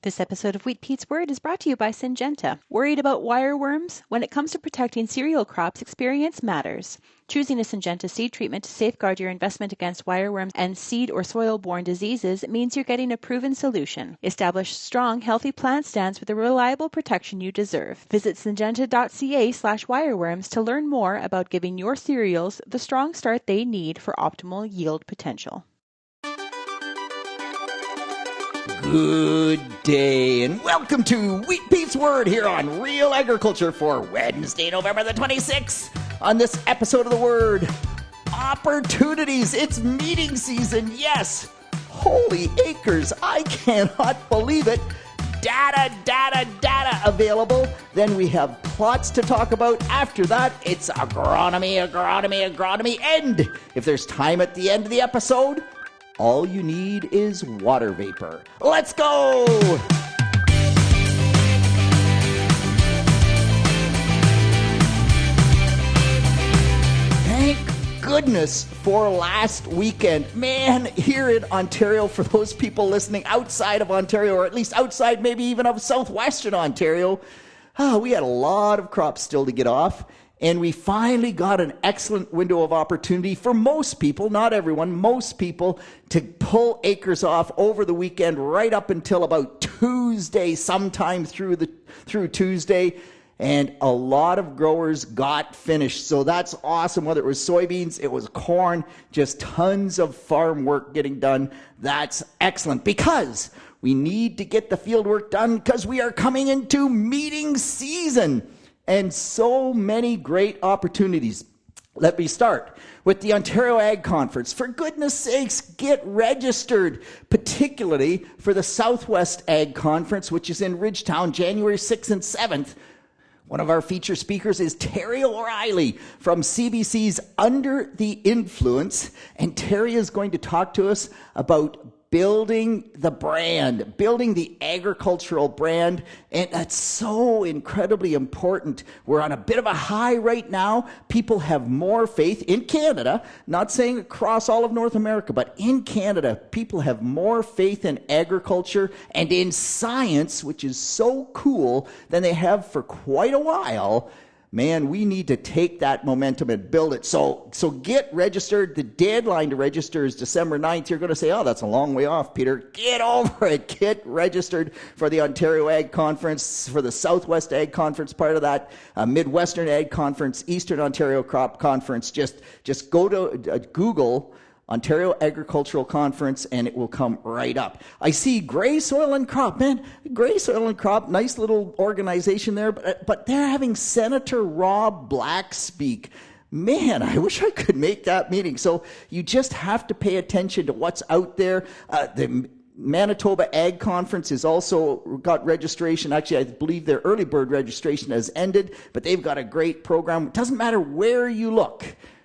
This episode of Wheat Pete's Word is brought to you by Syngenta. Worried about wireworms? When it comes to protecting cereal crops, experience matters. Choosing a Syngenta seed treatment to safeguard your investment against wireworms and seed or soil-borne diseases means you're getting a proven solution. Establish strong, healthy plant stands with the reliable protection you deserve. Visit syngenta.ca/wireworms to learn more about giving your cereals the strong start they need for optimal yield potential. Good day and welcome to Wheat Pete's Word here on Real Agriculture for Wednesday, November the 26th. On this episode of the Word, opportunities. It's meeting season, yes. Holy acres, I cannot believe it. Data available. Then we have plots to talk about. After that, it's agronomy. And if there's time at the end of the episode, all you need is water vapor. Let's go! Thank goodness for last weekend. Man, here in Ontario, for those people listening outside of Ontario, or at least outside maybe even of southwestern Ontario, we had a lot of crops still to get off. And we finally got an excellent window of opportunity for most people, not everyone, most people, to pull acres off over the weekend right up until about Tuesday, sometime through Tuesday. And a lot of growers got finished. So that's awesome. Whether it was soybeans, it was corn, just tons of farm work getting done. That's excellent because we need to get the field work done because we are coming into meeting season. And so many great opportunities. Let me start with the Ontario Ag Conference. For goodness sakes, get registered, particularly for the Southwest Ag Conference, which is in Ridgetown, January 6th and 7th. One of our feature speakers is Terry O'Reilly from CBC's Under the Influence. And Terry is going to talk to us about building the brand, building the agricultural brand, and that's so incredibly important. We're on a bit of a high right now. People have more faith in Canada, not saying across all of North America, but in Canada, people have more faith in agriculture and in science, which is so cool, than they have for quite a while. Man, we need to take that momentum and build it. So get registered. The deadline to register is December 9th. You're going to say, oh, that's a long way off, Peter. Get over it. Get registered for the Ontario Ag Conference, for the Southwest Ag Conference, part of that, Midwestern Ag Conference, Eastern Ontario Crop Conference. Just go to Google Ontario Agricultural Conference, and it will come right up. I see Grey Soil and Crop. Man, Grey Soil and Crop, nice little organization there, but they're having Senator Rob Black speak. Man, I wish I could make that meeting. So you just have to pay attention to what's out there. The Manitoba Ag Conference has also got registration. Actually, I believe their early bird registration has ended, but they've got a great program. It doesn't matter where you look.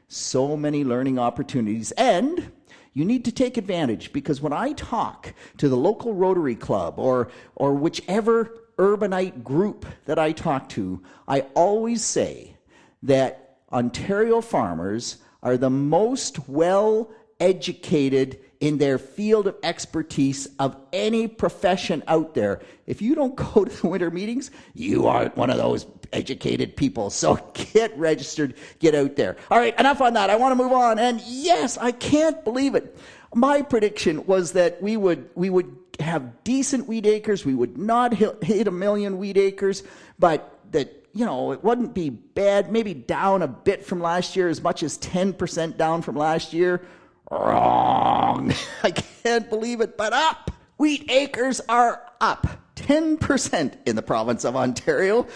So many learning opportunities, and you need to take advantage, because when I talk to the local Rotary Club or whichever urbanite group that I talk to, I always say that Ontario farmers are the most well-educated in their field of expertise of any profession out there. If you don't go to the winter meetings, you aren't one of those educated people. So get registered, get out there. All right, enough on that. I want to move on. And yes, I can't believe it. My prediction was that we would have decent wheat acres. We would not hit 1 million wheat acres, but that, it wouldn't be bad, maybe down a bit from last year, as much as 10% down from last year. Wrong. I can't believe it, but up. Wheat acres are up 10% in the province of Ontario.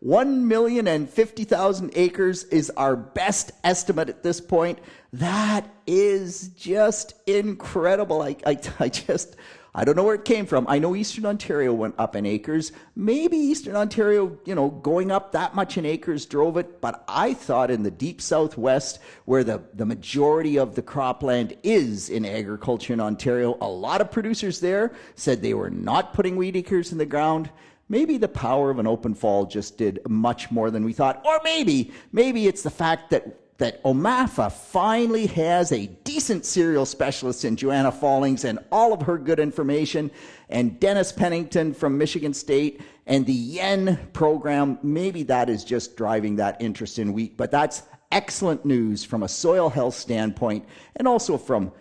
1,050,000 acres is our best estimate at this point. That is just incredible. I don't know where it came from. I know Eastern Ontario went up in acres. Maybe Eastern Ontario, going up that much in acres drove it. But I thought in the deep southwest, where the majority of the cropland is in agriculture in Ontario, a lot of producers there said they were not putting wheat acres in the ground. Maybe the power of an open fall just did much more than we thought. Or maybe it's the fact that OMAFA finally has a decent cereal specialist in Joanna Fallings and all of her good information. and Dennis Pennington from Michigan State, and the yen program. Maybe that is just driving that interest in wheat, but that's excellent news from a soil health standpoint, and also from,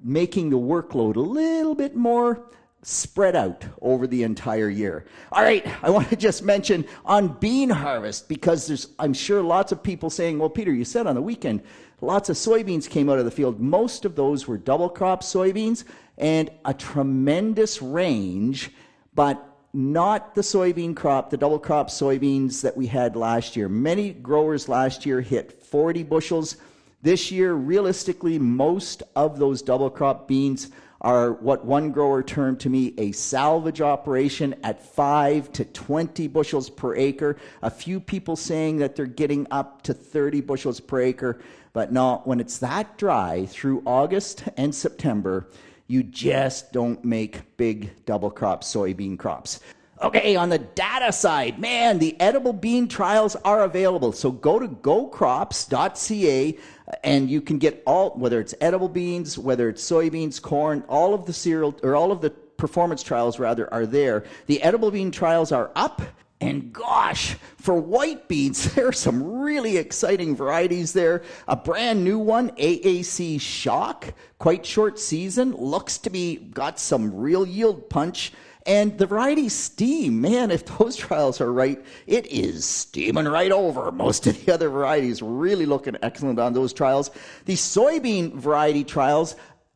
making the workload a little bit more spread out over the entire year. All right, I want to just mention on bean harvest, because I'm sure lots of people saying, well, Peter, you said on the weekend lots of soybeans came out of the field. Most of those were double crop soybeans, and a tremendous range, but not the soybean crop, the double crop soybeans that we had last year. Many growers last year hit 40 bushels. This year, realistically, most of those double crop beans are what one grower termed to me a salvage operation at 5 to 20 bushels per acre. A few people saying that they're getting up to 30 bushels per acre. But no, when it's that dry through August and September, you just don't make big double crop soybean crops. Okay, on the data side, man, the edible bean trials are available. So go to gocrops.ca and you can get all, whether it's edible beans, whether it's soybeans, corn, all of the cereal, or all of the performance trials rather, are there. The edible bean trials are up. And gosh, for white beans, there are some really exciting varieties there. A brand new one, AAC Shock, quite short season, looks to be got some real yield punch. And the variety Steam, man, if those trials are right, it is steaming right over. Most of the other varieties really looking excellent on those trials. The soybean variety trials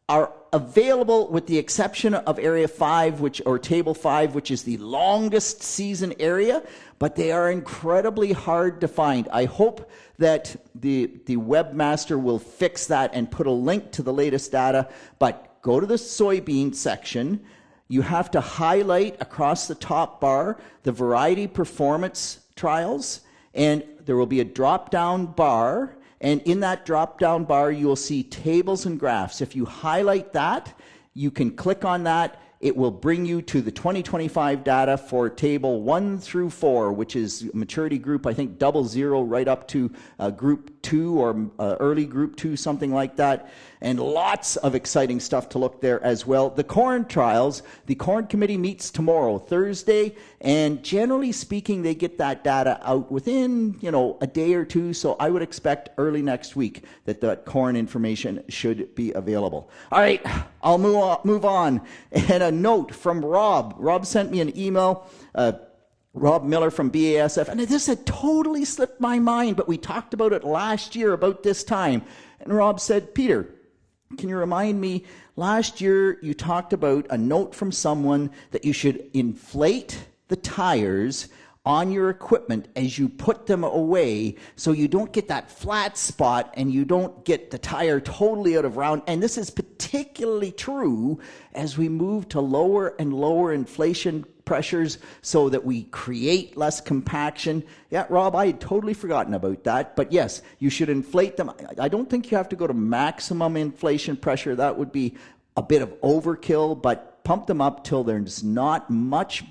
are available with the exception of Area 5, or Table 5, which is the longest season area, but they are incredibly hard to find. I hope that the webmaster will fix that and put a link to the latest data, but go to the soybean section. You have to highlight across the top bar the variety performance trials, and there will be a drop-down bar. And in that drop-down bar, you will see tables and graphs. If you highlight that, you can click on that. It will bring you to the 2025 data for table 1 through 4, which is maturity group, I think, 00 right up to group 2 or early group 2, something like that. And lots of exciting stuff to look there as well. The corn trials, the corn committee meets tomorrow, Thursday, and generally speaking, they get that data out within, a day or two. So I would expect early next week that corn information should be available. All right, I'll move on. And a note from Rob. Rob sent me an email. Rob Miller from BASF, and this had totally slipped my mind, but we talked about it last year about this time. And Rob said, Peter, can you remind me, last year you talked about a note from someone that you should inflate the tires on your equipment as you put them away so you don't get that flat spot and you don't get the tire totally out of round. And this is particularly true as we move to lower and lower inflation pressures so that we create less compaction. Yeah, Rob, I had totally forgotten about that. But yes, you should inflate them. I don't think you have to go to maximum inflation pressure. That would be a bit of overkill, but pump them up till there's not much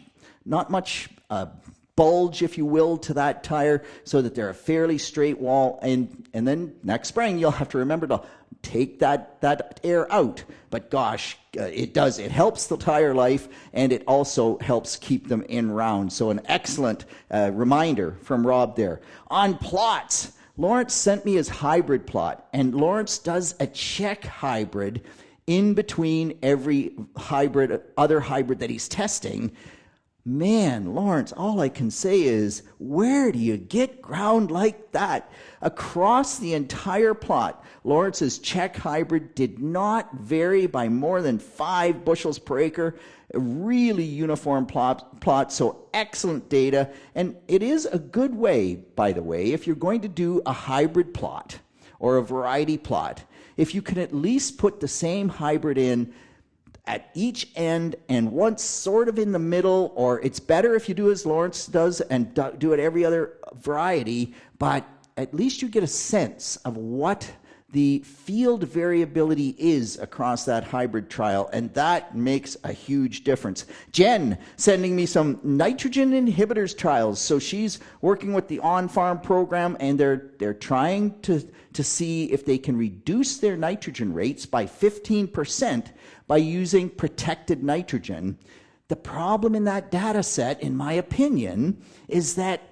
bulge, if you will, to that tire so that they're a fairly straight wall. And then next spring, you'll have to remember to take that air out. But gosh, it does. It helps the tire life, and it also helps keep them in round. So an excellent reminder from Rob there. On plots, Lawrence sent me his hybrid plot, and Lawrence does a Czech hybrid in between every other hybrid that he's testing. Man, Lawrence, all I can say is, where do you get ground like that? Across the entire plot, Lawrence's Czech hybrid did not vary by more than 5 bushels per acre. A really uniform plot, so excellent data. And it is a good way, by the way, if you're going to do a hybrid plot or a variety plot, if you can at least put the same hybrid in at each end and once sort of in the middle, or it's better if you do as Lawrence does and do it every other variety, but at least you get a sense of what the field variability is across that hybrid trial, and that makes a huge difference. Jen sending me some nitrogen inhibitors trials. So she's working with the on-farm program, and they're trying to see if they can reduce their nitrogen rates by 15% by using protected nitrogen. The problem in that data set, in my opinion, is that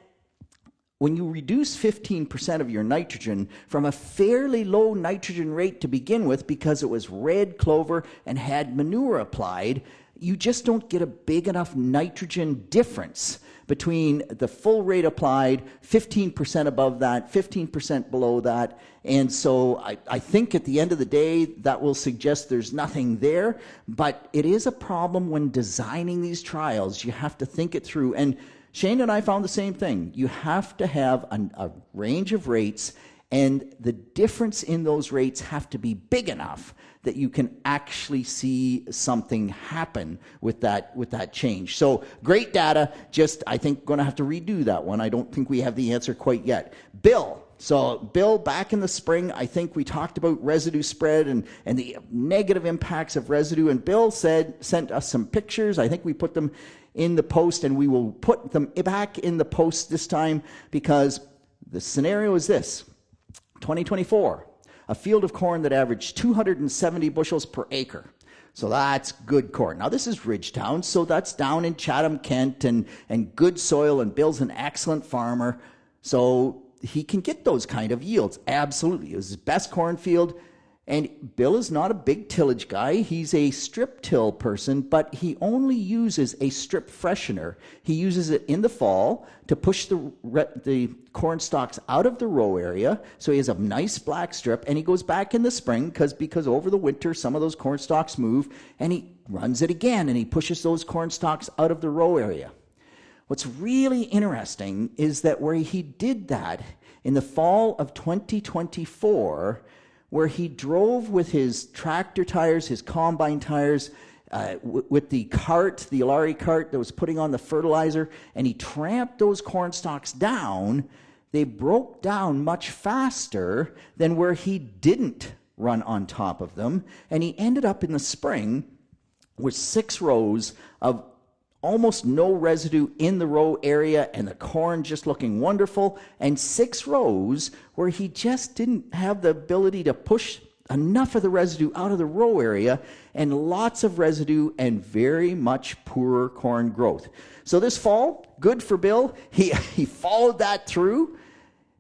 when you reduce 15% of your nitrogen from a fairly low nitrogen rate to begin with because it was red clover and had manure applied, you just don't get a big enough nitrogen difference between the full rate applied, 15% above that, 15% below that. And so I think at the end of the day, that will suggest there's nothing there. But it is a problem when designing these trials. You have to think it through. And Shane and I found the same thing. You have to have a range of rates, and the difference in those rates have to be big enough that you can actually see something happen with that change. So great data, just I think going to have to redo that one. I don't think we have the answer quite yet. Bill, back in the spring, I think we talked about residue spread and the negative impacts of residue, and Bill sent us some pictures. I think we put them in the post, and we will put them back in the post this time because the scenario is this. 2024, a field of corn that averaged 270 bushels per acre. So that's good corn. Now this is Ridgetown, so that's down in Chatham, Kent, and good soil, and Bill's an excellent farmer, so he can get those kind of yields. Absolutely. It was his best cornfield. And Bill is not a big tillage guy. He's a strip till person, but he only uses a strip freshener. He uses it in the fall to push the corn stalks out of the row area. So he has a nice black strip, and he goes back in the spring because over the winter some of those corn stalks move, and he runs it again, and he pushes those corn stalks out of the row area. What's really interesting is that where he did that in the fall of 2024, where he drove with his tractor tires, his combine tires, with the cart, the Ilari cart that was putting on the fertilizer, and he tramped those corn stalks down, they broke down much faster than where he didn't run on top of them. And he ended up in the spring with 6 rows of almost no residue in the row area, and the corn just looking wonderful, and 6 rows where he just didn't have the ability to push enough of the residue out of the row area, and lots of residue and very much poorer corn growth. So this fall, good for Bill. He followed that through.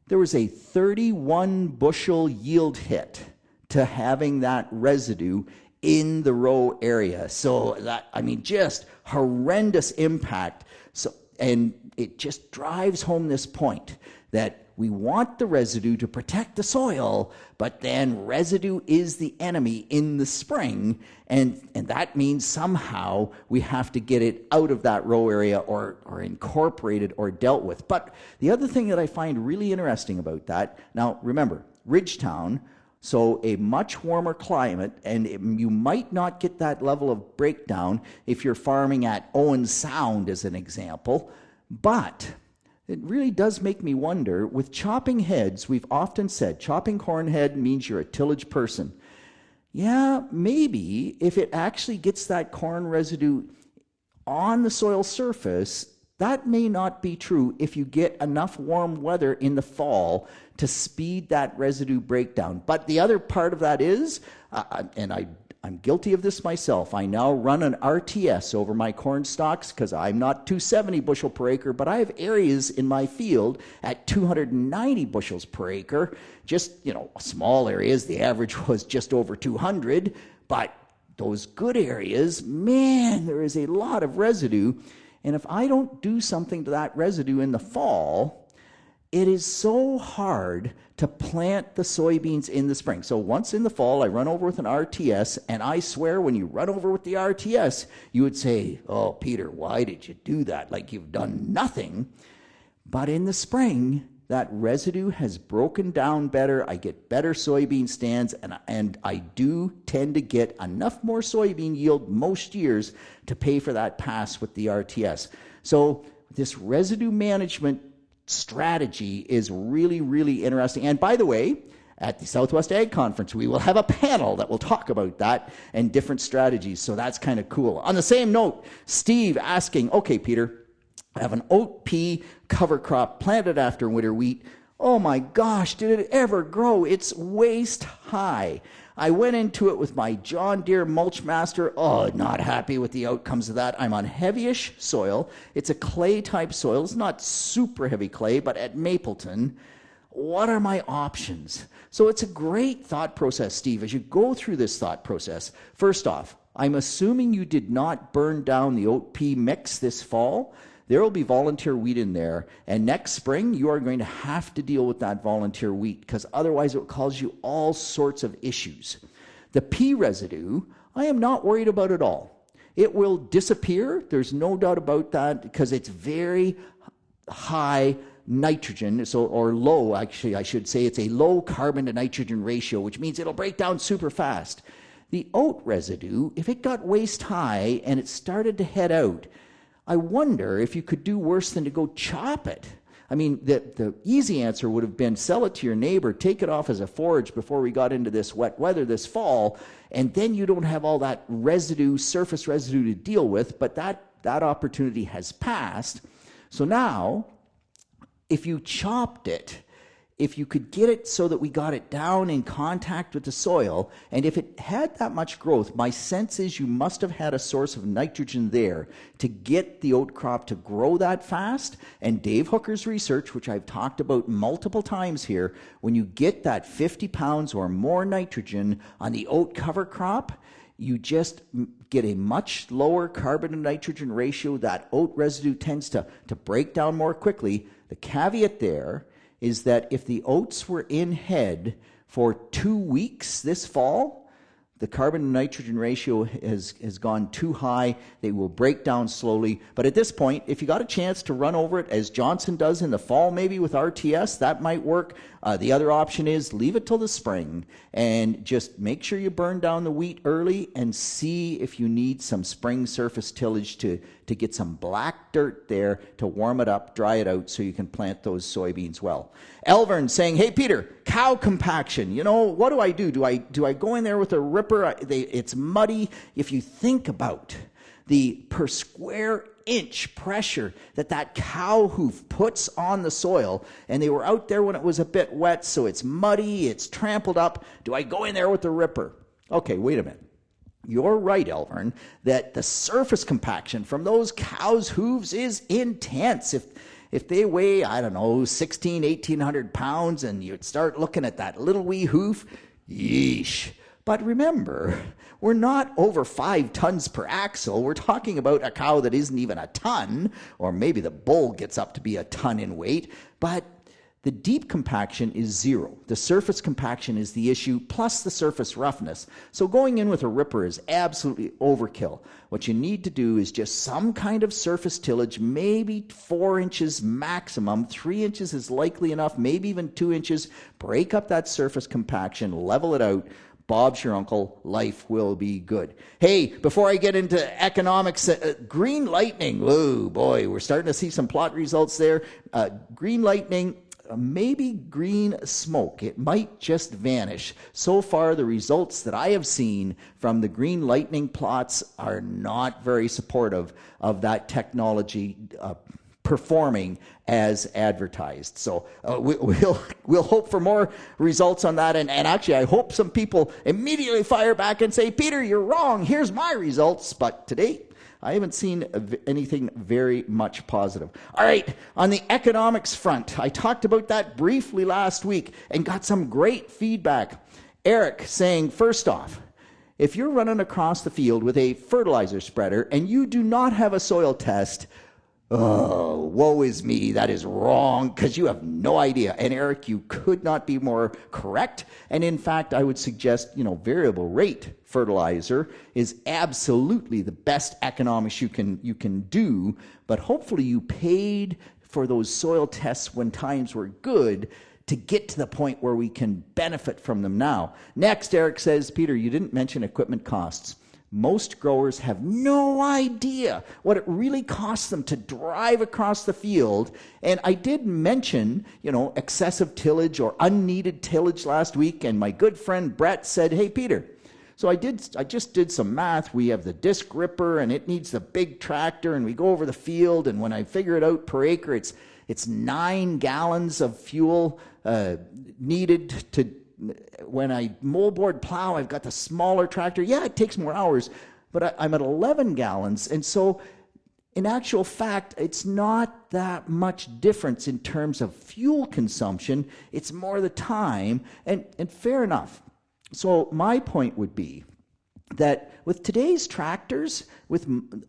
There was a 31 bushel yield hit to having that residue in the row area. So that, I mean, just horrendous impact. So, and it just drives home this point that we want the residue to protect the soil, but then residue is the enemy in the spring, and that means somehow we have to get it out of that row area or incorporated or dealt with. But the other thing that I find really interesting about that, now remember, Ridgetown, so a much warmer climate, and you might not get that level of breakdown if you're farming at Owen Sound as an example, but it really does make me wonder, with chopping heads, we've often said chopping corn head means you're a tillage person. Yeah, maybe if it actually gets that corn residue on the soil surface, that may not be true if you get enough warm weather in the fall to speed that residue breakdown. But the other part of that is, and I'm guilty of this myself, I now run an RTS over my corn stalks because I'm not 270 bushel per acre, but I have areas in my field at 290 bushels per acre. Just, small areas, the average was just over 200, but those good areas, man, there is a lot of residue. And if I don't do something to that residue in the fall, it is so hard to plant the soybeans in the spring. So once in the fall, I run over with an RTS, and I swear when you run over with the RTS, you would say, "Oh, Peter, why did you do that? Like you've done nothing." But in the spring, that residue has broken down better. I get better soybean stands, and I do tend to get enough more soybean yield most years to pay for that pass with the RTS. So this residue management strategy is really, really interesting. And by the way, at the Southwest Ag Conference, we will have a panel that will talk about that and different strategies. So that's kind of cool. On the same note, Steve asking, "Okay, Peter, I have an oat pea cover crop planted after winter wheat. Oh my gosh, did it ever grow? It's waist high. I went into it with my John Deere Mulch Master. Oh, not happy with the outcomes of that. I'm on heavyish soil. It's a clay type soil. It's not super heavy clay, but at Mapleton, what are my options? So it's a great thought process, Steve, as you go through this thought process. First off, I'm assuming you did not burn down the oat pea mix this fall. There will be volunteer wheat in there, and next spring you are going to have to deal with that volunteer wheat because otherwise it will cause you all sorts of issues. The pea residue, I am not worried about at all. It will disappear, there's no doubt about that, because it's very high nitrogen, or low, actually I should say. It's a low carbon to nitrogen ratio, which means it'll break down super fast. The oat residue, if it got waist high and it started to head out, I wonder if you could do worse than to go chop it. I mean, the easy answer would have been sell it to your neighbor, take it off as a forage before we got into this wet weather this fall, and then you don't have all that residue, surface residue to deal with, but that opportunity has passed. So now, if you chopped it, if you could get it so that we got it down in contact with the soil, and if it had that much growth, my sense is you must have had a source of nitrogen there to get the oat crop to grow that fast. And Dave Hooker's research, which I've talked about multiple times here, when you get that 50 pounds or more nitrogen on the oat cover crop, you just get a much lower carbon to nitrogen ratio. That oat residue tends to break down more quickly. The caveat there is that if the oats were in head for 2 weeks this fall, the carbon to nitrogen ratio has gone too high. They will break down slowly. But at this point, if you got a chance to run over it as Johnson does in the fall, maybe with RTS, that might work. The other option is leave it till the spring and just make sure you burn down the wheat early and see if you need some spring surface tillage to get some black dirt there to warm it up, dry it out so you can plant those soybeans well. Elvern saying, hey, Peter, cow compaction. You know, what do I do? Do I go in there with a ripper? It's muddy. If you think about the per square inch pressure that cow hoof puts on the soil, and they were out there when it was a bit wet, so it's muddy, it's trampled up. Do I go in there with the ripper? Okay, wait a minute. You're right, Elvern, that the surface compaction from those cows' hooves is intense. If they weigh, I don't know, 1,800 pounds, and you start looking at that little wee hoof, yeesh. But remember, we're not over 5 tons per axle. We're talking about a cow that isn't even a ton, or maybe the bull gets up to be a ton in weight, but the deep compaction is 0. The surface compaction is the issue, plus the surface roughness. So going in with a ripper is absolutely overkill. What you need to do is just some kind of surface tillage, maybe 4 inches maximum. 3 inches is likely enough, maybe even 2 inches. Break up that surface compaction, level it out. Bob's your uncle, life will be good. Hey, before I get into economics, green lightning, oh boy, we're starting to see some plot results there. Green lightning, maybe green smoke. It might just vanish. So far, the results that I have seen from the green lightning plots are not very supportive of that technology performing as advertised. So we'll hope for more results on that. And actually, I hope some people immediately fire back and say, Peter, you're wrong. Here's my results. But to date, I haven't seen anything very much positive. All right, on the economics front, I talked about that briefly last week and got some great feedback. Eric saying, first off, if you're running across the field with a fertilizer spreader and you do not have a soil test, oh, woe is me, that is wrong, because you have no idea. And Eric, you could not be more correct. And in fact, I would suggest, variable rate fertilizer is absolutely the best economics you can do. But hopefully you paid for those soil tests when times were good to get to the point where we can benefit from them now. Next, Eric says, Peter, you didn't mention equipment costs. Most growers have no idea what it really costs them to drive across the field. And I did mention, excessive tillage or unneeded tillage last week. And my good friend Brett said, hey, Peter, so I just did some math. We have the disc ripper and it needs the big tractor and we go over the field. And when I figure it out per acre, it's 9 gallons of fuel needed when I moldboard plow, I've got the smaller tractor. Yeah, it takes more hours, but I'm at 11 gallons. And so in actual fact, it's not that much difference in terms of fuel consumption. It's more the time, and fair enough. So my point would be that with today's tractors,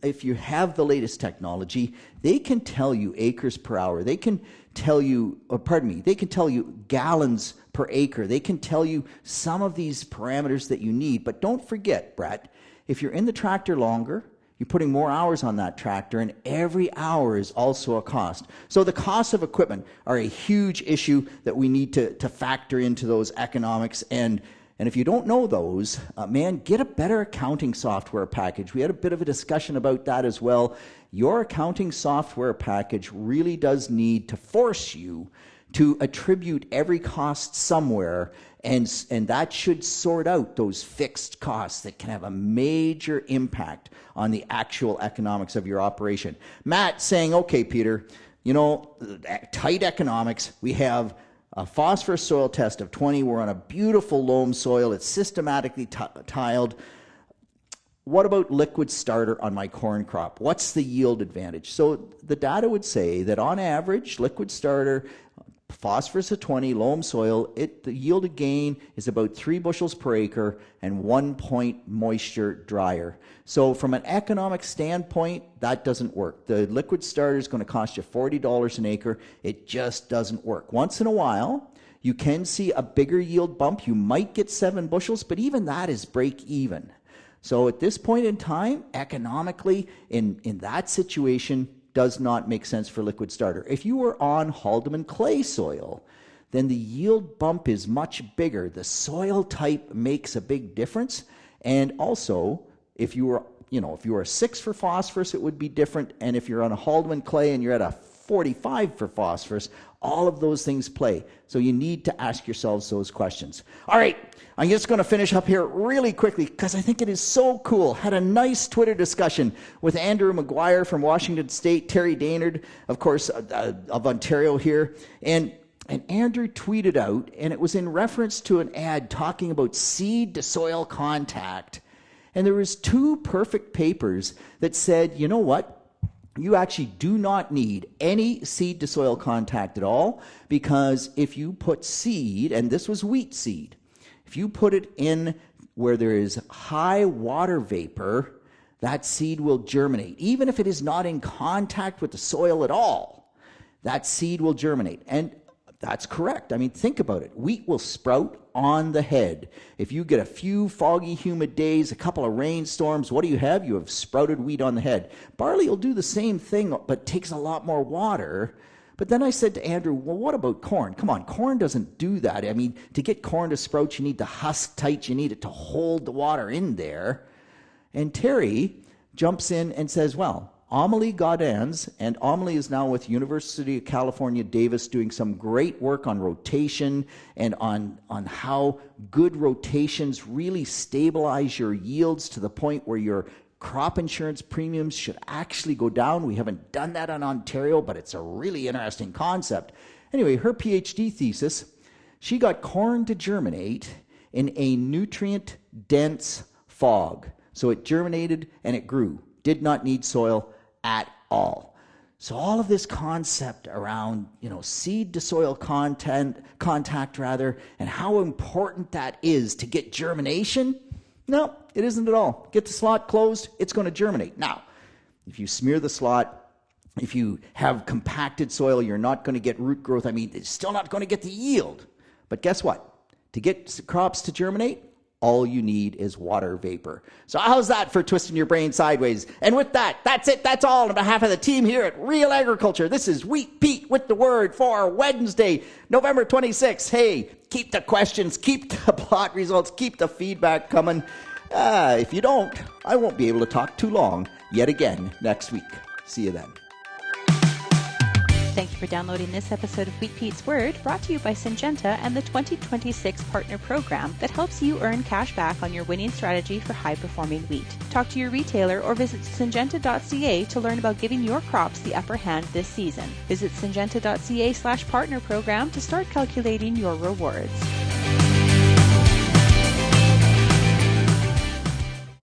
if you have the latest technology, they can tell you acres per hour. They can tell you, they can tell you gallons per acre. They can tell you some of these parameters that you need. But don't forget, Brett, if you're in the tractor longer, you're putting more hours on that tractor, and every hour is also a cost. So the costs of equipment are a huge issue that we need to factor into those economics. And if you don't know those, man, get a better accounting software package. We had a bit of a discussion about that as well. Your accounting software package really does need to force you to attribute every cost somewhere, and that should sort out those fixed costs that can have a major impact on the actual economics of your operation. Matt saying, okay, Peter, tight economics, we have a phosphorus soil test of 20. We're on a beautiful loam soil. It's systematically tiled. What about liquid starter on my corn crop? What's the yield advantage? So the data would say that on average, liquid starter, phosphorus of 20, loam soil, the yielded gain is about 3 bushels per acre and 1 point moisture drier. So from an economic standpoint, that doesn't work. The liquid starter is going to cost you $40 an acre. It just doesn't work. Once in a while, you can see a bigger yield bump. You might get 7 bushels, but even that is break even. So at this point in time, economically, in that situation, does not make sense for liquid starter. If you were on Haldeman clay soil, then the yield bump is much bigger. The soil type makes a big difference. And also, if you were a 6 for phosphorus, it would be different. And if you're on a Haldeman clay and you're at a 45 for phosphorus, all of those things play. So you need to ask yourselves those questions. All right, I'm just going to finish up here really quickly because I think it is so cool. Had a nice Twitter discussion with Andrew McGuire from Washington State, Terry Daynard, of course, of Ontario here. And Andrew tweeted out, and it was in reference to an ad talking about seed to soil contact. And there was 2 perfect papers that said, you know what? You actually do not need any seed to soil contact at all, because if you put seed, and this was wheat seed, if you put it in where there is high water vapor, that seed will germinate. Even if it is not in contact with the soil at all, that seed will germinate. And that's correct. I mean, think about it. Wheat will sprout on the head. If you get a few foggy, humid days, a couple of rainstorms, what do you have? You have sprouted wheat on the head. Barley will do the same thing, but takes a lot more water. But then I said to Andrew, well, what about corn? Come on, corn doesn't do that. I mean, to get corn to sprout, you need the husk tight. You need it to hold the water in there. And Terry jumps in and says, well, Amelie Gaudens, and Amelie is now with University of California, Davis, doing some great work on rotation and on how good rotations really stabilize your yields to the point where your crop insurance premiums should actually go down. We haven't done that in Ontario, but it's a really interesting concept. Anyway, her PhD thesis, she got corn to germinate in a nutrient-dense fog. So it germinated and it grew. Did not need soil at all. So all of this concept around, seed to soil contact rather, and how important that is to get germination, no, it isn't at all. Get the slot closed, it's going to germinate. Now, if you smear the slot, if you have compacted soil, you're not going to get root growth. I mean, it's still not going to get the yield. But guess what? To get crops to germinate, all you need is water vapor. So how's that for twisting your brain sideways? And with that, that's it. That's all on behalf of the team here at Real Agriculture. This is Wheat Pete with the word for Wednesday, November 26th. Hey, keep the questions, keep the plot results, keep the feedback coming. If you don't, I won't be able to talk too long yet again next week. See you then. Thank you for downloading this episode of Wheat Pete's Word, brought to you by Syngenta and the 2026 Partner Program that helps you earn cash back on your winning strategy for high-performing wheat. Talk to your retailer or visit syngenta.ca to learn about giving your crops the upper hand this season. Visit syngenta.ca/partner program to start calculating your rewards.